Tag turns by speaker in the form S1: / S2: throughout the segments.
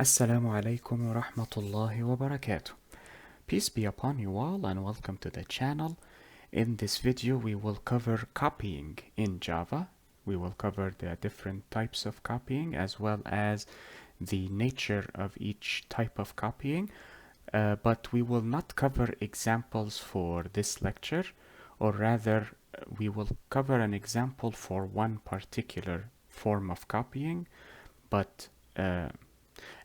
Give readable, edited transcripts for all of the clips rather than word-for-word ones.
S1: Assalamu alaikum wa rahmatullahi wa barakatuh. Peace be upon you all and welcome to the channel. In this video we will cover copying in Java. We will cover the different types of copying as well as the nature of each type of copying. But we will not cover examples for this lecture, or rather we will cover an example for one particular form of copying, but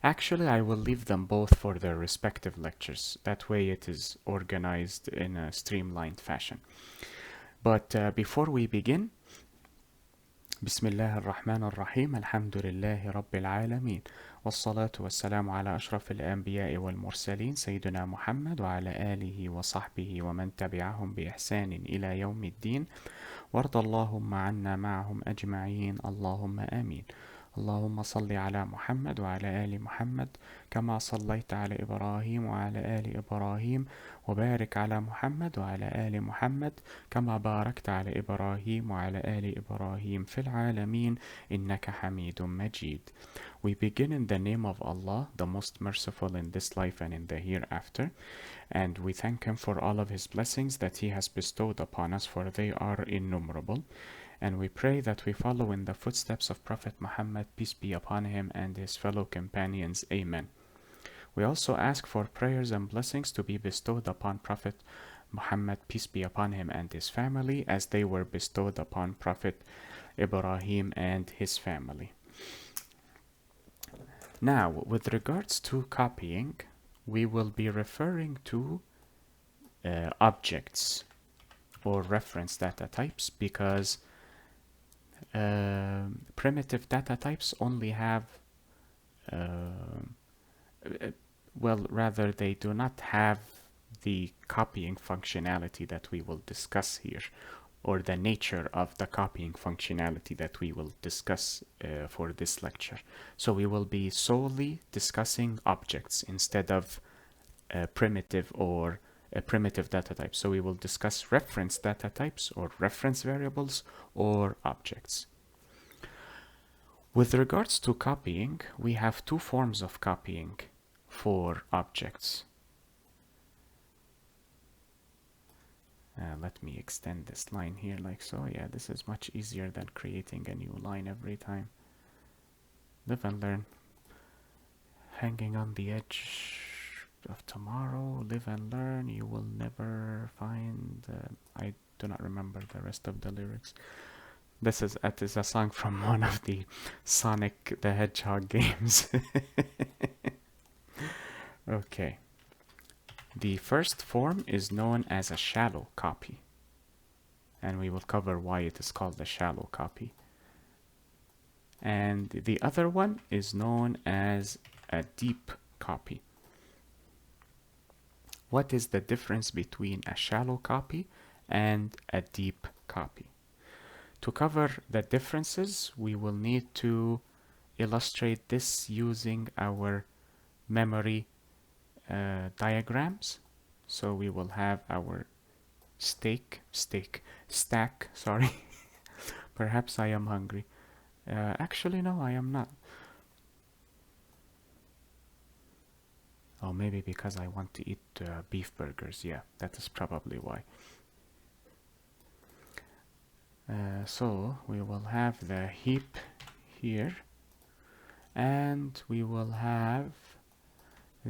S1: actually, I will leave them both for their respective lectures. That way it is organized in a streamlined fashion. But before we begin, بسم الله الرحمن الرحيم الحمد لله رب العالمين والصلاة والسلام على أشرف الأنبياء والمرسلين سيدنا محمد وعلى آله وصحبه ومن تبعهم بإحسان إلى يوم الدين وارض اللهم عنا معهم أجمعين اللهم آمين اللهم صل على محمد وعلى آل محمد كما صليت على إبراهيم وعلى آل إبراهيم وبارك على محمد وعلى آل محمد كما باركت على إبراهيم وعلى آل إبراهيم في العالمين إنك حميد مجيد. We begin in the name of Allah, the most merciful in this life and in the hereafter, and we thank Him for all of His blessings that He has bestowed upon us, for they are innumerable. And we pray that we follow in the footsteps of Prophet Muhammad, peace be upon him, and his fellow companions. Amen. We also ask for prayers and blessings to be bestowed upon Prophet Muhammad, peace be upon him, and his family, as they were bestowed upon Prophet Ibrahim and his family. Now, with regards to copying, we will be referring to objects or reference data types, because primitive data types only have, well, rather they do not have the copying functionality that we will discuss here, or the nature of the copying functionality that we will discuss for this lecture. So we will be solely discussing objects instead of primitive or primitive data types. So we will discuss reference data types or reference variables or objects. With regards to copying, we have two forms of copying for objects. Let me extend this line here like so. Yeah, this is much easier than creating a new line every time. Live and learn. Hanging on the edge of tomorrow, live and learn, you will never find. I do not remember the rest of the lyrics. This is a song from one of the Sonic the Hedgehog games. Okay. The first form is known as a shallow copy, and we will cover why it is called a shallow copy. And the other one is known as a deep copy. What is the difference between a shallow copy and a deep copy? To cover the differences, we will need to illustrate this using our memory diagrams. So we will have our stack, sorry. Perhaps I am hungry. Actually, no, I am not. Oh, maybe because I want to eat beef burgers. Yeah, that is probably why. So we will have the heap here, and we will have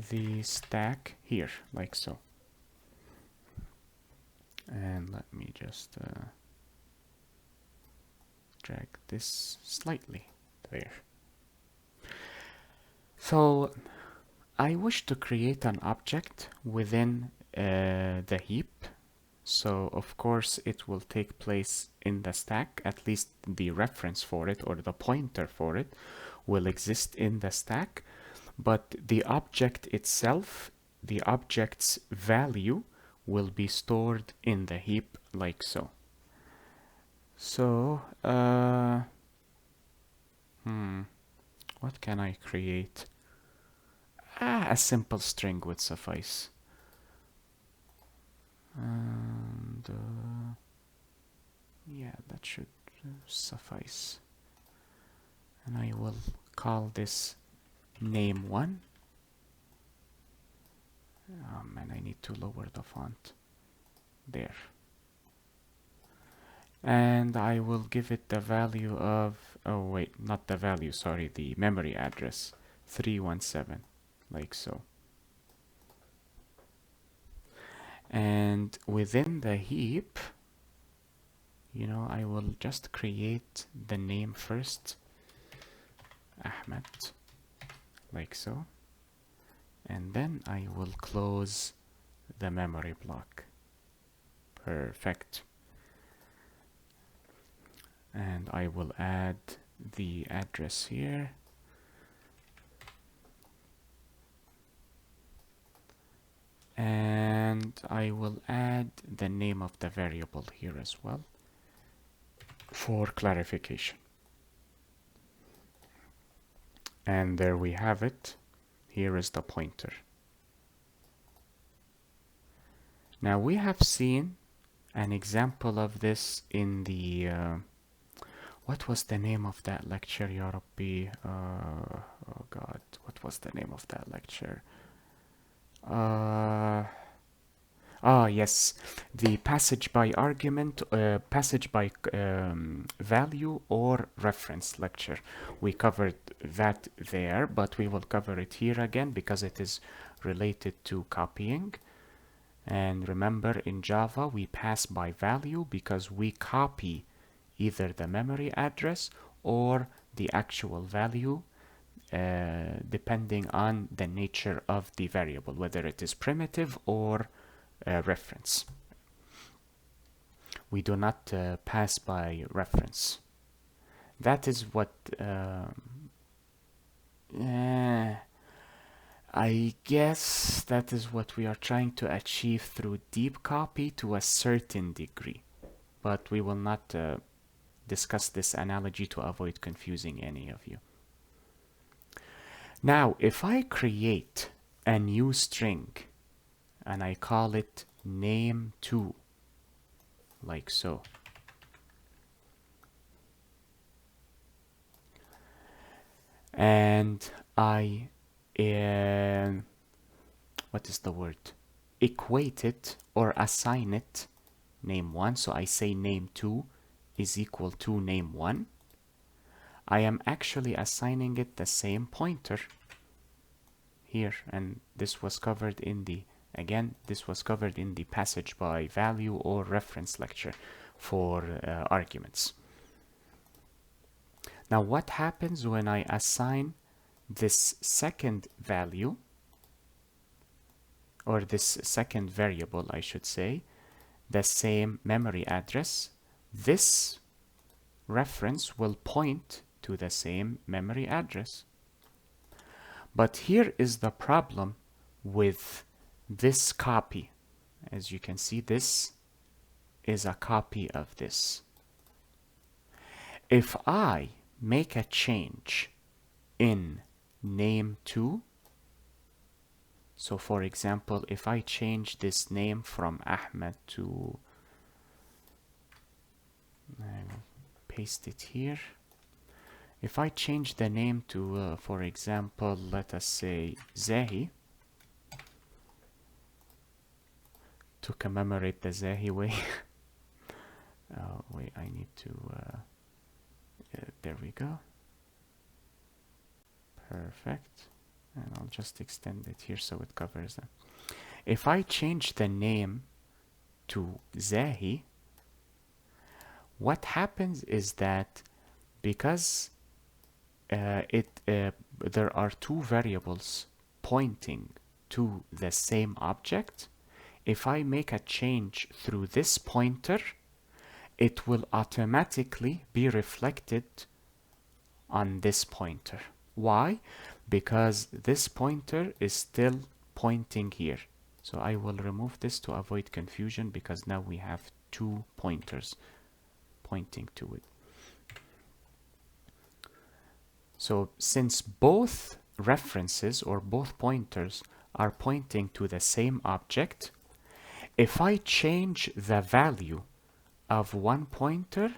S1: the stack here, like so. And let me just drag this slightly there. So I wish to create an object within the heap. So of course it will take place in the stack, at least the reference for it or the pointer for it will exist in the stack, but the object itself, the object's value, will be stored in the heap like so. So, what can I create? A simple string would suffice. And yeah, that should suffice. And I will call this name1. Oh man, I need to lower the font. There. And I will give it the value of, oh wait, not the value, sorry, the memory address, 317, like so. And within the heap, I will just create the name first, Ahmed, like so. And then I will close the memory block. Perfect. And I will add the address here. And I will add the name of the variable here as well for clarification. And there we have it. Here is the pointer. Now we have seen an example of this in the what was the name of that lecture, Ya Rabbi? Oh God, what was the name of that lecture? Yes, the passage by argument, passage by value or reference lecture. We covered that there, but we will cover it here again because it is related to copying. And remember, in Java, we pass by value because we copy either the memory address or the actual value, depending on the nature of the variable, whether it is primitive or reference. We do not pass by reference. That is what I guess that is what we are trying to achieve through deep copy to a certain degree, but we will not discuss this analogy to avoid confusing any of you. Now, if I create a new string and I call it name2, like so, and I what is the word? Equate it or assign it name1, so I say name2 is equal to name1. I am actually assigning it the same pointer here, and this was covered in the, again, this was covered in the passage by value or reference lecture for arguments. Now what happens when I assign this second value, or this second variable, I should say, the same memory address? This reference will point to the same memory address. But here is the problem with this copy. As you can see, this is a copy of this. If I make a change in name2, so for example, if I change this name from Ahmed to, I will paste it here. If I change the name to, for example, let us say Zahi, to commemorate the Zahi way. Oh, wait, I need to, there we go. Perfect. And I'll just extend it here so it covers them. If I change the name to Zahi, what happens is that because there are two variables pointing to the same object, if I make a change through this pointer, it will automatically be reflected on this pointer. Why? Because this pointer is still pointing here. So I will remove this to avoid confusion, because now we have two pointers pointing to it. So since both references or both pointers are pointing to the same object, if I change the value of one pointer,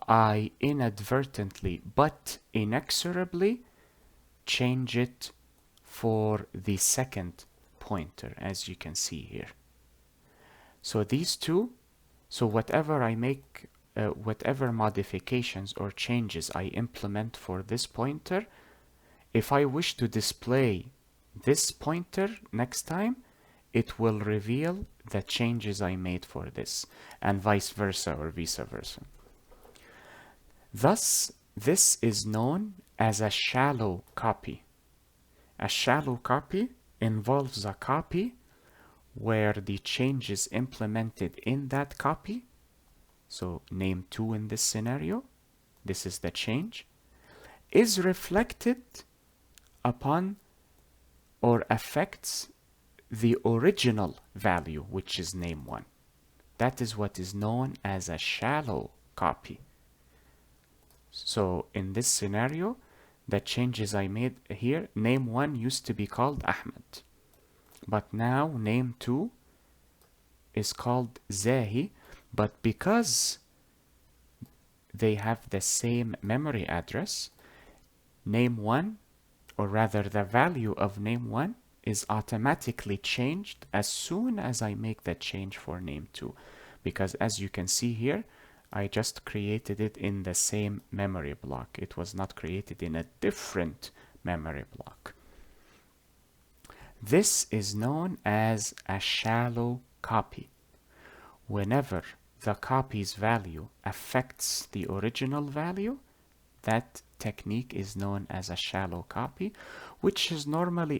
S1: I inadvertently but inexorably change it for the second pointer, as you can see here. So these two, so whatever I make, whatever modifications or changes I implement for this pointer, if I wish to display this pointer next time, it will reveal the changes I made for this, and vice versa or vice versa. Thus, this is known as a shallow copy. A shallow copy involves a copy where the changes implemented in that copy, so name 2 in this scenario, this is the change, is reflected upon or affects the original value, which is name 1. That is what is known as a shallow copy. So in this scenario, the changes I made here, name 1 used to be called Ahmed, but now name 2 is called Zahi, but because they have the same memory address, name 1, or rather the value of name 1, is automatically changed as soon as I make that change for name 2, because as you can see here, I just created it in the same memory block. It was not created in a different memory block. This is known as a shallow copy. Whenever the copy's value affects the original value, that technique is known as a shallow copy, which is normally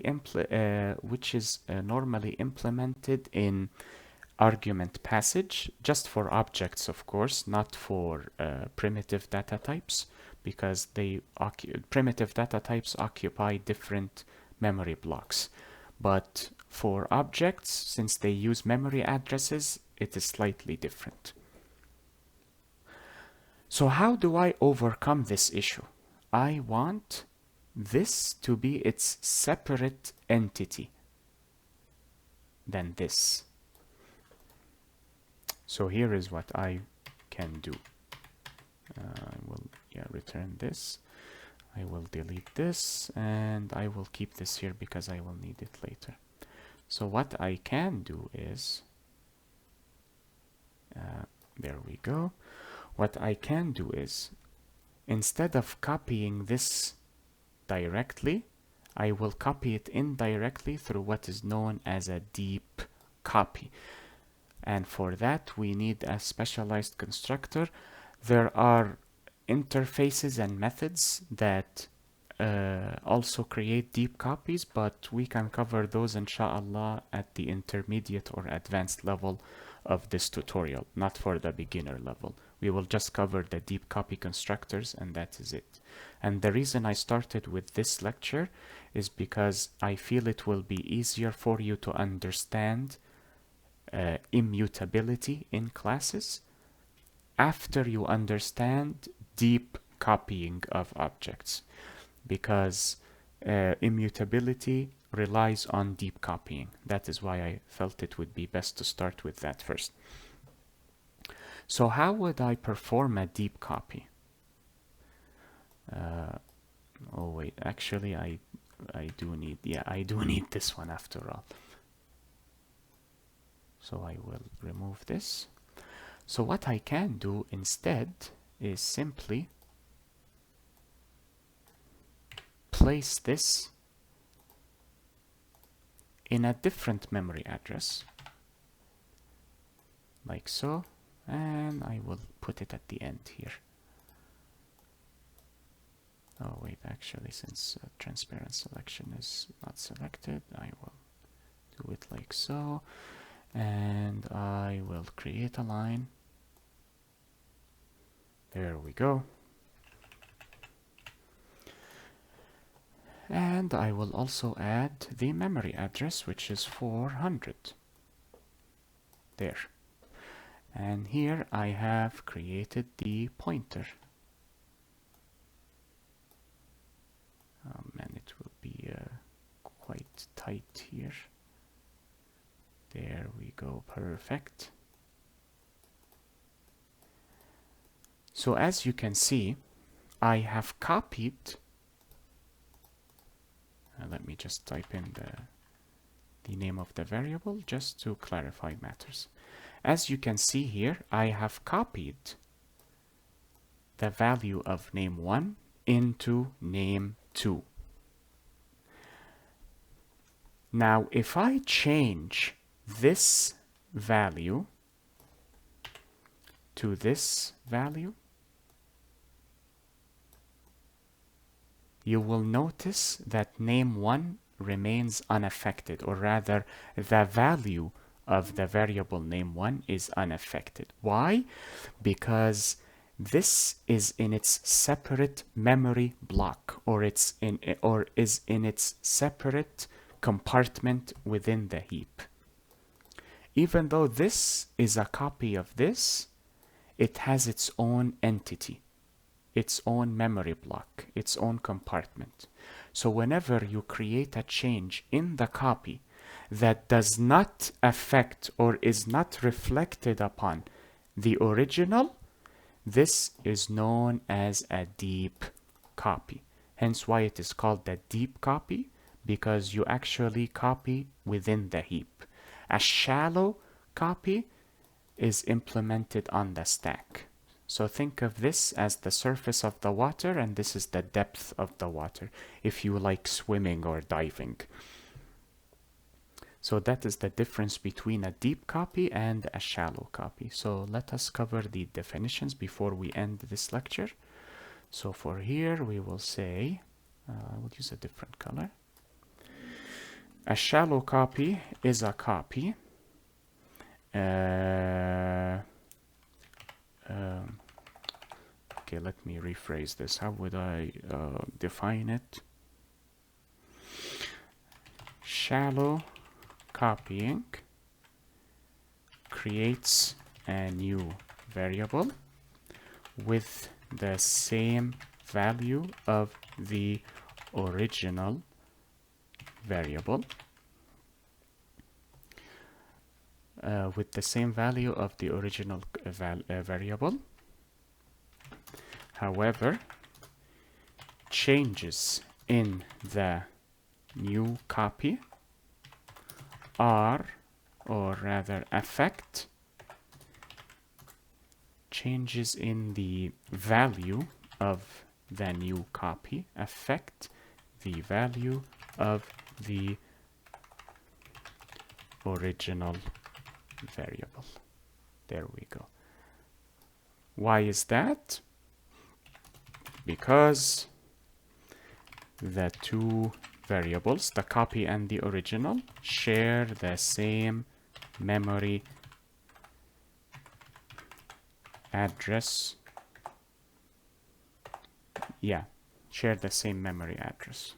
S1: implemented in argument passage, just for objects, of course, not for primitive data types, because primitive data types occupy different memory blocks. But for objects, since they use memory addresses, it is slightly different. So how do I overcome this issue? I want this to be its separate entity than this. So here is what I can do. I will return this. I will delete this, and I will keep this here because I will need it later. So what I can do is, there we go. What I can do is, instead of copying this directly, I will copy it indirectly through what is known as a deep copy. And for that, we need a specialized constructor. There are interfaces and methods that also create deep copies, but we can cover those inshallah at the intermediate or advanced level of this tutorial, not for the beginner level. We will just cover the deep copy constructors, and that is it. And the reason I started with this lecture is because I feel it will be easier for you to understand immutability in classes after you understand deep copying of objects, because immutability relies on deep copying. That is why I felt it would be best to start with that first. So how would I perform a deep copy? Oh wait, actually I do need this one after all. So I will remove this. So what I can do instead is simply place this in a different memory address, like so, and I will put it at the end here. Oh wait, actually, since transparent selection is not selected, I will do it like so, and I will create a line. There we go. And I will also add the memory address, which is 400. There. And here I have created the pointer. Oh man, it will be quite tight here. There we go, perfect. So as you can see, I have copied just type in the name of the variable just to clarify matters. As you can see here, I have copied the value of name1 into name2. Now, if I change this value to this value, you will notice that name1 remains unaffected, or rather, the value of the variable name1 is unaffected. Why? Because this is in its separate memory block, or is in its separate compartment within the heap. Even though this is a copy of this, it has its own entity, its own memory block, its own compartment. So whenever you create a change in the copy that does not affect or is not reflected upon the original, this is known as a deep copy. Hence why it is called a deep copy, because you actually copy within the heap. A shallow copy is implemented on the stack. So think of this as the surface of the water, and this is the depth of the water, if you like swimming or diving. So that is the difference between a deep copy and a shallow copy. So let us cover the definitions before we end this lecture. So for here, we will say, I will use a different color. A shallow copy is a copy okay, let me rephrase this. How would I define it? Shallow copying creates a new variable with the same value of the original variable, with the same value of the original variable. However, changes in the new copy are, or rather affect, changes in the value of the new copy affect the value of the original variable. There we go. Why is that? Because the two variables, the copy and the original, share the same memory address. Yeah, share the same memory address.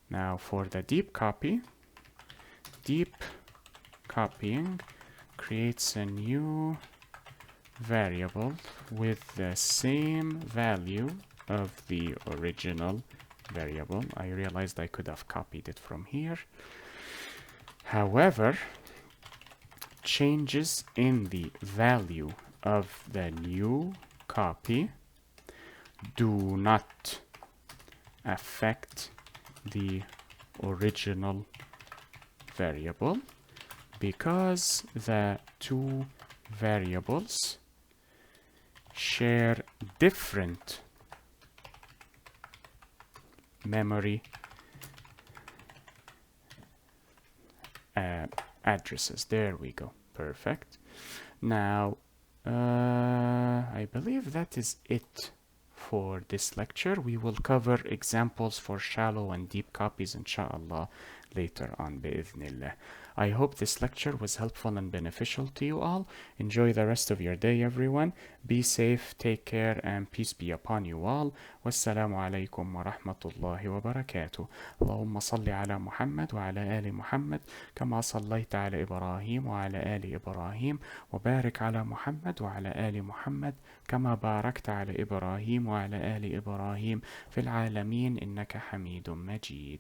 S1: Now for the deep copy, deep copying creates a new variable with the same value of the original variable. I realized I could have copied it from here. However, changes in the value of the new copy do not affect the original variable, because the two variables share different memory addresses. There we go. Perfect. Now, I believe that is it for this lecture. We will cover examples for shallow and deep copies, inshallah, later on, bi'idhnillah. I hope this lecture was helpful and beneficial to you all. Enjoy the rest of your day, everyone. Be safe, take care, and peace be upon you all. Wassalamu alaikum wa rahmatullahi wa barakatuh. Allahumma salli ala Muhammad wa ala ali Muhammad kama sallaita ala Ibrahim wa ala ali Ibrahim wa barik ala Muhammad wa ala ali Muhammad kama barakta ala Ibrahim wa ala ali Ibrahim fil alamin innaka hamidun majid.